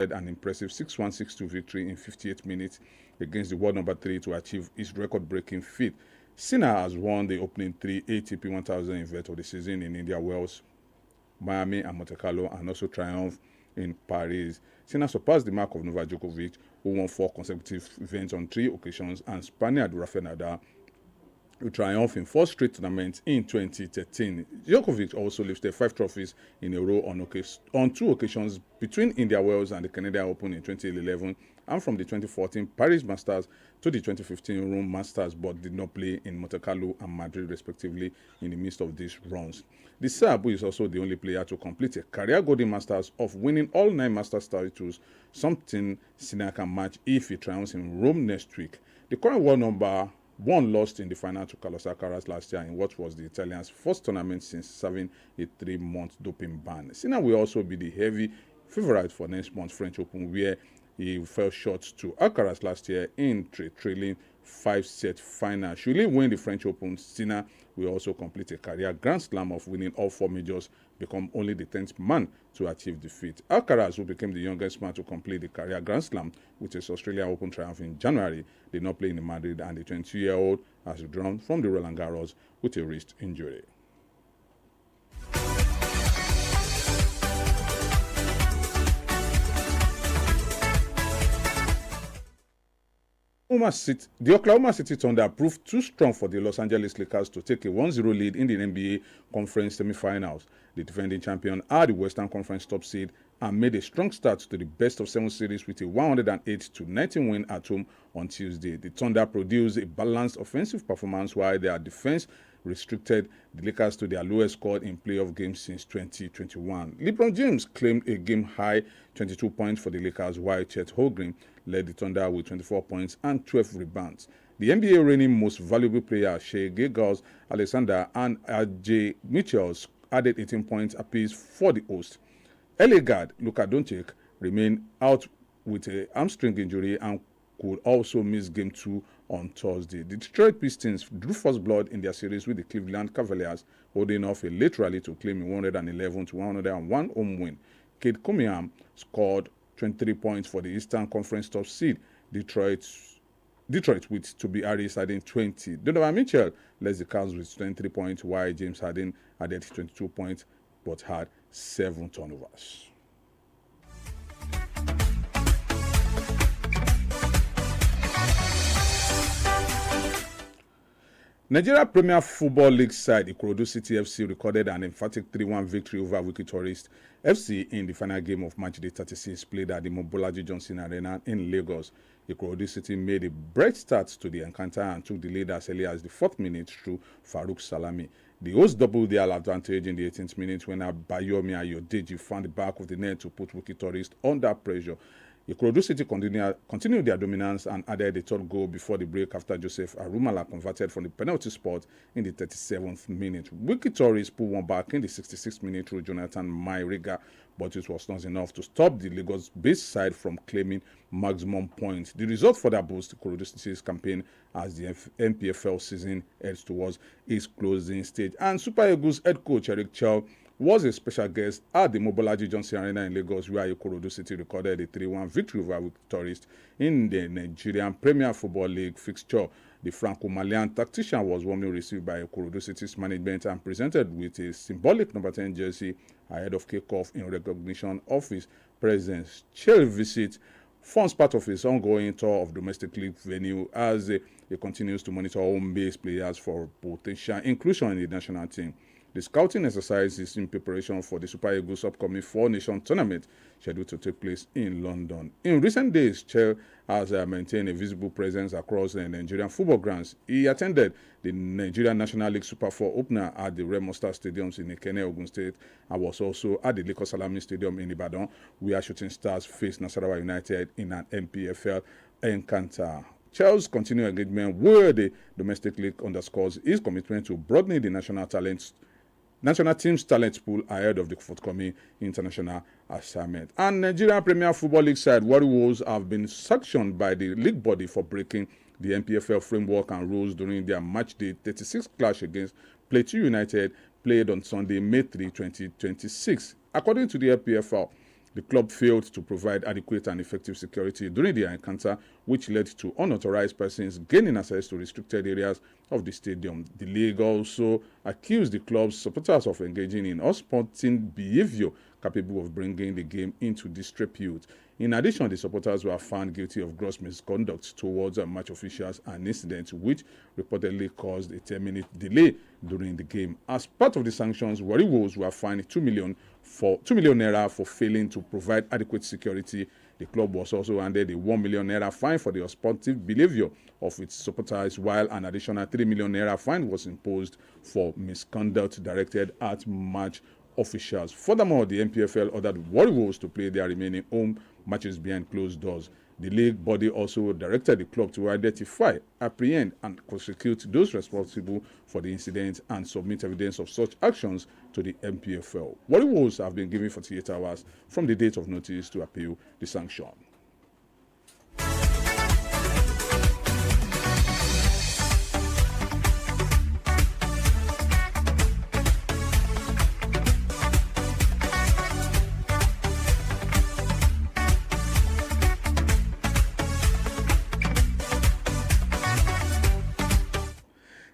an impressive 6-1, 6-2 victory in 58 minutes against the world number 3 to achieve its record-breaking feat. Sinner has won the opening 3 ATP 1000 events of the season in India, Wales, Miami and Monte Carlo, and also triumph in Paris. Sinner surpassed the mark of Novak Djokovic, who won 4 consecutive events on 3 occasions, and Spaniard Rafael Nadal, who triumphed in 4 straight tournaments in 2013. Djokovic also lifted 5 trophies in a row on 2 occasions between India Wells and the Canadian Open in 2011, and from the 2014 Paris Masters to the 2015 Rome Masters, but did not play in Monte Carlo and Madrid respectively in the midst of these runs. The Serb, who is also the only player to complete a career Golden Masters of winning all 9 Masters titles, something Sinner can match if he triumphs in Rome next week. The current world number 1 lost in the final to Carlos Alcaraz last year in what was the Italian's first tournament since serving a 3-month doping ban. Sinner will also be the heavy favorite for next month's French Open, where he fell short to Alcaraz last year in trailing 5-set final. Should he win the French Open, Sinner will also complete a career Grand Slam of winning all 4 majors, become only the 10th man to achieve the feat. Alcaraz, who became the youngest man to complete the career Grand Slam with his Australia Open triumph in January, did not play in Madrid, and the 22-year-old has withdrawn from the Roland Garros with a wrist injury. The Oklahoma City Thunder proved too strong for the Los Angeles Lakers to take a 1-0 lead in the NBA Conference semifinals. The defending champion are the Western Conference top seed and made a strong start to the best-of-7 series with a 108-90 win at home on Tuesday. The Thunder produced a balanced offensive performance while their defense restricted the Lakers to their lowest score in playoff games since 2021. LeBron James claimed a game-high 22 points for the Lakers, while Chet Holmgren led the Thunder with 24 points and 12 rebounds. The NBA reigning most valuable player, Shai Gilgeous-Alexander and R.J. Mitchell, added 18 points apiece for the host. LA guard Luka Doncic remained out with a hamstring injury and could also miss Game 2 on Thursday. The Detroit Pistons drew first blood in their series with the Cleveland Cavaliers, holding off a late rally to claim a 111-101 home win. Cade Cunningham scored 23 points for the Eastern Conference top seed, Detroit with Toby Harris adding 20. Donovan Mitchell led the Cavs with 23 points, while James Harden added 22 points but had 7 turnovers. Nigeria Premier Football League side Ikorodu City FC recorded an emphatic 3-1 victory over Wiki Tourist FC in the final game of matchday 36 played at the Mobolaji Johnson Arena in Lagos. Ikorodu City made a bright start to the encounter and took the lead as early as the 4th minute through Farouk Salami. The hosts doubled their advantage in the 18th minute when Abayomi Ayodeji found the back of the net to put Wiki Tourist under pressure. Ikorodu City continued their dominance and added a 3rd goal before the break after Joseph Arumala converted from the penalty spot in the 37th minute. Wiki Tourist put one back in the 66th minute through Jonathan Mairiga, but it was not enough to stop the Lagos-based side from claiming maximum points. The result for that boost Ikorodu City's campaign as the NPFL season heads towards its closing stage. And Super Eagles head coach Eric Chell was a special guest at the Mobolaji Johnson Arena in Lagos, where Ikorodu City recorded a 3-1 victory over Wiki Tourist in the Nigerian Premier Football League fixture. The Franco-Malian tactician was warmly received by Ikorodu City's management and presented with a symbolic number 10 jersey ahead of kickoff in recognition of his presence. Chell visit forms part of his ongoing tour of domestic league venue as he continues to monitor home-based players for potential inclusion in the national team. The scouting exercise is in preparation for the Super Eagles' upcoming 4-nation tournament scheduled to take place in London. In recent days, Chell has maintained a visible presence across the Nigerian football grounds. He attended the Nigerian National League Super 4 opener at the Remo Star Stadiums in Ikenne, Ogun State, and was also at the Lagos Salami Stadium in Ibadan, where Shooting Stars faced Nasarawa United in an NPFL encounter. Chell's continued engagement with the domestic league underscores his commitment to broadening the national team's talent pool ahead of the forthcoming international assignment. And Nigerian Premier Football League side Warri Wolves have been sanctioned by the league body for breaking the NPFL framework and rules during their matchday 36 clash against Plateau United played on Sunday, May 3, 2026. According to the NPFL, The club failed to provide adequate and effective security during the encounter, which led to unauthorized persons gaining access to restricted areas of the stadium. The league also accused the club's supporters of engaging in unsporting behavior capable of bringing the game into disrepute. In addition, the supporters were found guilty of gross misconduct towards match officials, an incident which reportedly caused a 10-minute delay during the game. As part of the sanctions, Warri Wolves were fined 2 million naira for failing to provide adequate security. The club was also handed a 1 million naira fine for the unsportive behavior of its supporters, while an additional 3 million naira fine was imposed for misconduct directed at match officials. Furthermore, the NPFL ordered Warri Wolves to play their remaining home matches behind closed doors. The league body also directed the club to identify, apprehend, and prosecute those responsible for the incident and submit evidence of such actions to the NPFL. Warri Wolves have been given 48 hours from the date of notice to appeal the sanction.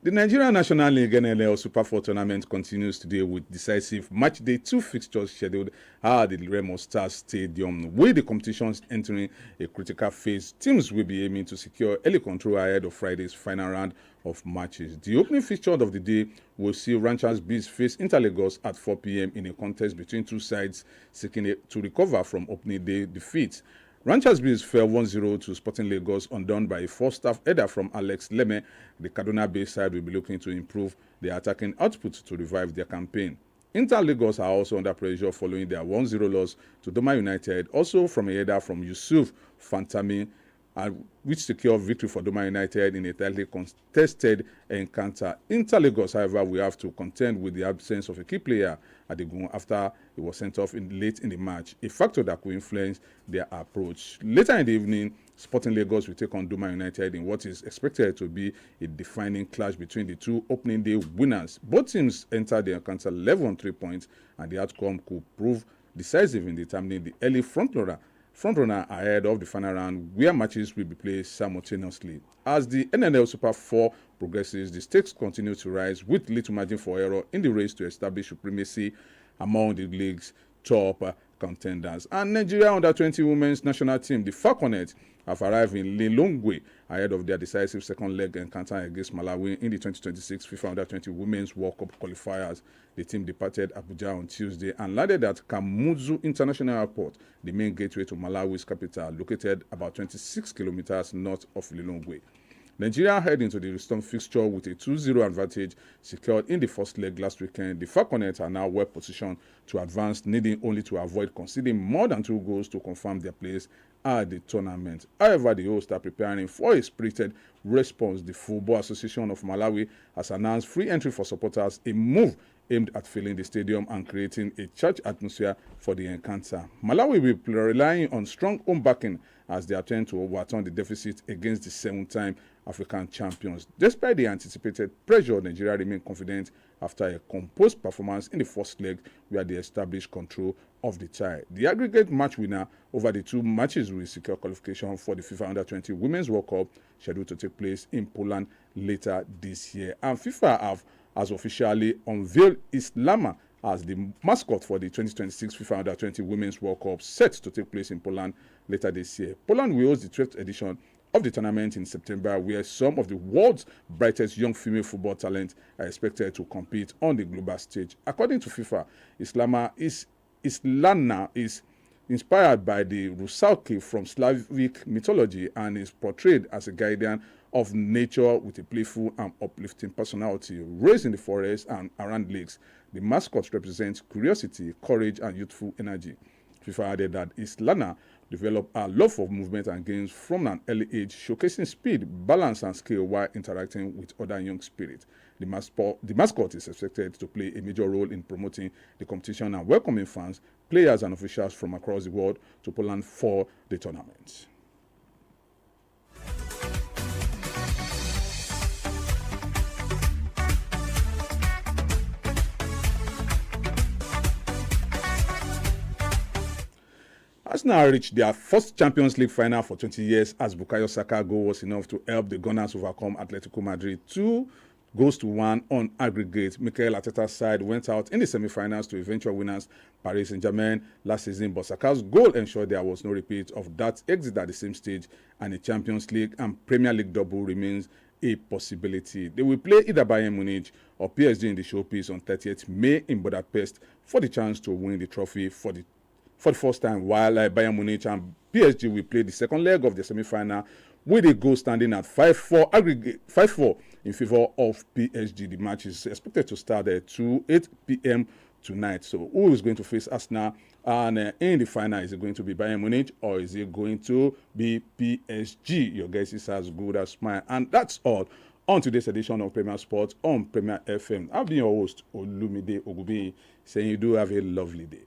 The Nigerian National League NNL Super 4 tournament continues today with decisive match day 2 fixtures scheduled at the Remo Stars Stadium. With the competitions entering a critical phase, teams will be aiming to secure early control ahead of Friday's final round of matches. The opening fixture of the day will see Ranchers Bees face Interlagos at 4 p.m. in a contest between two sides seeking to recover from opening day defeats. Ranchers Bees fell 1-0 to Sporting Lagos, undone by a first-half header from Alex Leme. The Kaduna-based side will be looking to improve their attacking output to revive their campaign. Interlagos are also under pressure following their 1-0 loss to Doma United, also from a header from Yusuf Fantami, which secured victory for Doma United in a tightly contested encounter. Interlagos, however, will have to contend with the absence of a key player at the goal after he was sent off late in the match, a factor that could influence their approach. Later in the evening, Sporting Lagos will take on Doma United in what is expected to be a defining clash between the two opening day winners. Both teams entered the encounter level on 3 points, and the outcome could prove decisive in determining the early frontrunner ahead of the final round, where matches will be played simultaneously. As the NNL Super 4 progresses, the stakes continue to rise with little margin for error in the race to establish supremacy among the league's top contenders. And Nigeria Under-20 women's national team, the Falconets, have arrived in Lilongwe ahead of their decisive second leg encounter against Malawi in the 2026 FIFA Under-20 Women's World Cup qualifiers. The team departed Abuja on Tuesday and landed at Kamuzu International Airport, the main gateway to Malawi's capital, located about 26 kilometers north of Lilongwe. Nigeria head into the return fixture with a 2-0 advantage secured in the first leg last weekend. The Falconets are now well positioned to advance, needing only to avoid conceding more than 2 goals to confirm their place at the tournament. However, the hosts are preparing for a spirited response. The Football Association of Malawi has announced free entry for supporters, a move aimed at filling the stadium and creating a charged atmosphere for the encounter. Malawi will be relying on strong home backing as they attempt to overturn the deficit against the 7-time African champions. Despite the anticipated pressure, Nigeria remain confident after a composed performance in the first leg where they established control of the tie. The aggregate match winner over the 2 matches will secure qualification for the FIFA Under-20 Women's World Cup, scheduled to take place in Poland later this year. And FIFA has officially unveiled Islama as the mascot for the 2026 FIFA Under-20 Women's World Cup, set to take place in Poland later this year. Poland will host the 12th edition of the tournament in September, where some of the world's brightest young female football talent are expected to compete on the global stage. According to FIFA, Islana is inspired by the Rusalki from Slavic mythology and is portrayed as a guardian of nature with a playful and uplifting personality. Raised in the forest and around lakes, the mascot represents curiosity, courage, and youthful energy. FIFA added that Islana developed a love for movement and games from an early age, showcasing speed, balance, and skill while interacting with other young spirits. The mascot is expected to play a major role in promoting the competition and welcoming fans, players, and officials from across the world to Poland for the tournament. Arsenal reached their first Champions League final for 20 years as Bukayo Saka goal was enough to help the Gunners overcome Atletico Madrid 2-1 on aggregate. Mikel Arteta's side went out in the semi-finals to eventual winners Paris Saint-Germain last season, but Saka's goal ensured there was no repeat of that exit at the same stage, and a Champions League and Premier League double remains a possibility. They will play either Bayern Munich or PSG in the showpiece on 30th May in Budapest for the chance to win the trophy for the first time, while Bayern Munich and PSG will play the second leg of the semi-final with a goal standing at 5-4 aggregate 5-4 in favor of PSG. The match is expected to start at 8 p.m. tonight. So who is going to face Arsenal? And in the final, is it going to be Bayern Munich or is it going to be PSG? Your guess is as good as mine. And that's all on today's edition of Premier Sports on Premier FM. I've been your host, Olumide Ogubi, saying you do have a lovely day.